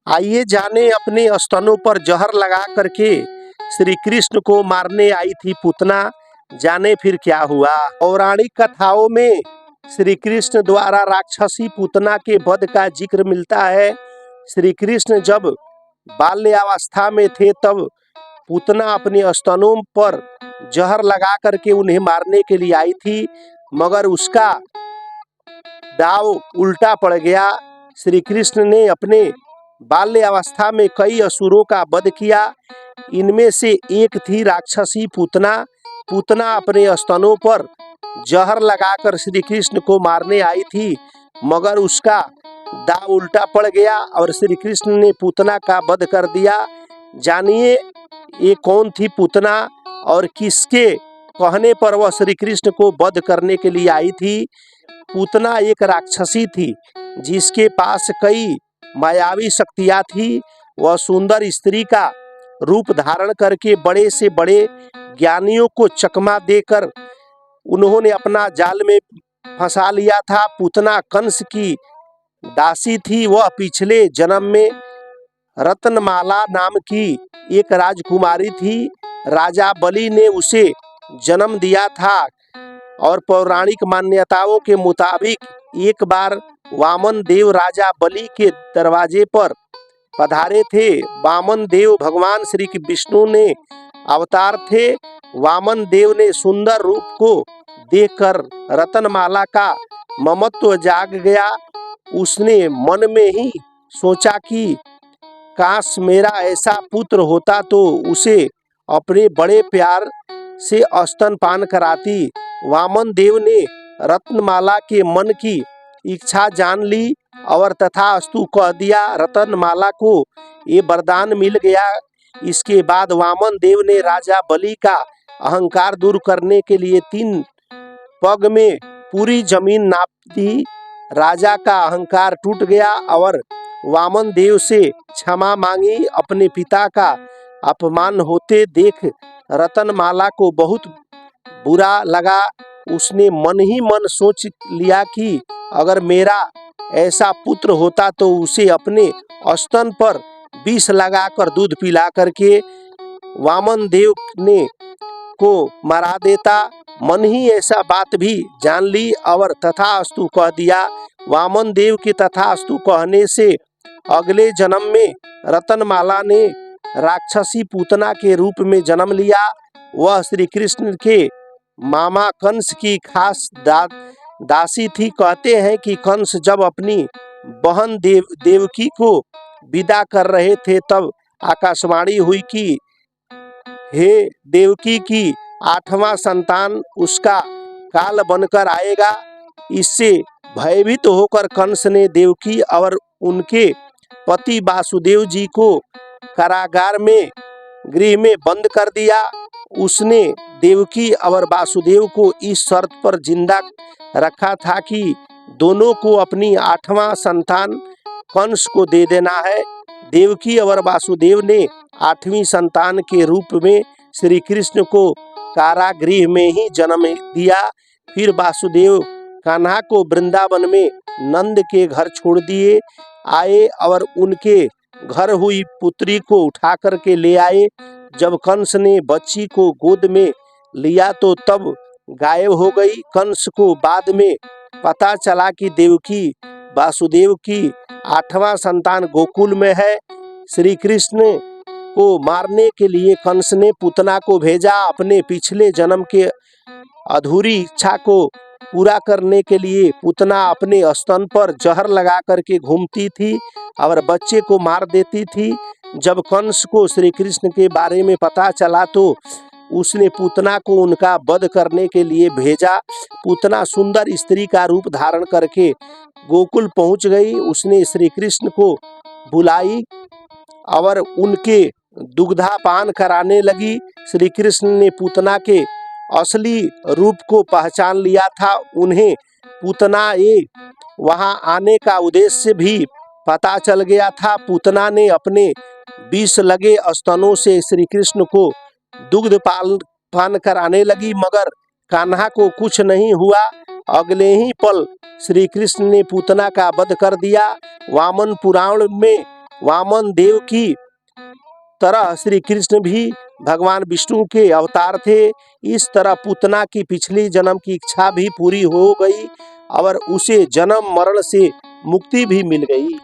आइए जाने अपने स्तनों पर जहर लगा करके श्री कृष्ण को मारने आई थी पूतना, जाने फिर क्या हुआ। पौराणिक कथाओं में श्री कृष्ण द्वारा राक्षसी पूतना के वध का जिक्र मिलता है। श्री कृष्ण जब बाल्यावस्था में थे तब पूतना अपने स्तनों पर जहर लगा करके उन्हें मारने के लिए आई थी, मगर उसका दाव उल्टा पड़ गया। श्री कृष्ण ने अपने बाल्यावस्था में कई असुरों का वध किया। इनमें से एक थी राक्षसी पूतना। पूतना अपने स्तनों पर जहर लगाकर श्री कृष्ण को मारने आई थी, मगर उसका दाव उल्टा पड़ गया और श्री कृष्ण ने पूतना का वध कर दिया। जानिए ये कौन थी पूतना और किसके कहने पर वह श्री कृष्ण को वध करने के लिए आई थी। पूतना एक राक्षसी थी जिसके पास कई मायावी शक्तियां थी। वह सुंदर स्त्री का रूप धारण करके बड़े से बड़े ज्ञानियों को चकमा देकर उन्होंने अपना जाल में फंसा लिया था। पूतना कंस की दासी थी। वह पिछले जन्म में रत्नमाला नाम की एक राजकुमारी थी। राजा बलि ने उसे जन्म दिया था और पौराणिक मान्यताओं के मुताबिक एक बार वामन देव राजा बलि के दरवाजे पर पधारे थे। वामन देव भगवान श्री विष्णु ने अवतार थे। वामन देव ने सुंदर रूप को देखकर रत्नमाला का ममत्व जाग गया। उसने मन में ही सोचा कि काश मेरा ऐसा पुत्र होता तो उसे अपने बड़े प्यार से स्तनपान कराती। वामन देव ने रत्नमाला के मन की इच्छा जान ली और तथास्तु कह दिया। रत्नमाला को ये वरदान मिल गया। इसके बाद वामन देव ने राजा बलि का अहंकार दूर करने के लिए 3 पग में पूरी जमीन नाप दी। राजा का अहंकार टूट गया और वामन देव से क्षमा मांगी। अपने पिता का अपमान होते देख रत्नमाला को बहुत बुरा लगा। उसने मन ही मन सोच लिया कि अगर मेरा ऐसा पुत्र होता तो उसे अपने स्तन पर विष लगाकर दूध पिला करके वामन देव ने को मरा देता। मन ही ऐसा बात भी जान ली और तथास्तु कह दिया। वामन देव के तथास्तु कहने से अगले जन्म में रत्नमाला ने राक्षसी पूतना के रूप में जन्म लिया। वह श्री कृष्ण के मामा कंस की खास दासी थी। कहते हैं कि कंस जब अपनी बहन देवकी को विदा कर रहे थे तब आकाशवाणी हुई कि हे देवकी की 8वां संतान उसका काल बनकर आएगा। इससे भयभीत होकर कंस ने देवकी और उनके पति वासुदेव जी को कारागार में गृह में बंद कर दिया। उसने देवकी और वासुदेव को इस शर्त पर जिंदा रखा था कि दोनों को अपनी 8वां संतान कंस को दे देना है। देवकी और वासुदेव ने 8वीं संतान के रूप में श्री कृष्ण को कारागृह में ही जन्म दिया। फिर वासुदेव कान्हा को वृंदावन में नंद के घर छोड़ दिए आए और उनके घर हुई पुत्री को उठा करके ले आए। जब कंस ने बच्ची को गोद में लिया तो तब गायब हो गई। कंस को बाद में पता चला कि देवकी वासुदेव की 8वां संतान गोकुल में है। श्री कृष्ण को मारने के लिए कंस ने पूतना को भेजा। अपने पिछले जन्म के अधूरी इच्छा को पूरा करने के लिए पूतना अपने स्तन पर जहर लगा करके घूमती थी और बच्चे को मार देती थी। जब कंस को श्री कृष्ण के बारे में पता चला तो उसने पूतना को उनका वध करने के लिए भेजा। पूतना सुंदर स्त्री का रूप धारण करके गोकुल पहुंच गई। उसने श्री कृष्ण को बुलाई और उनके दुग्धापान कराने लगी। श्री कृष्ण ने पूतना के असली रूप को पहचान लिया था। उन्हें पूतना ये वहां आने का उद्देश्य भी पता चल गया था। पूतना ने अपने विष लगे स्तनों से श्री कृष्ण को दुग्ध पान कराने लगी, मगर कान्हा को कुछ नहीं हुआ। अगले ही पल श्री कृष्ण ने पूतना का वध कर दिया। वामन पुराण में वामन देव की तरह श्री कृष्ण भी भगवान विष्णु के अवतार थे। इस तरह पूतना की पिछली जन्म की इच्छा भी पूरी हो गई और उसे जन्म मरण से मुक्ति भी मिल गई।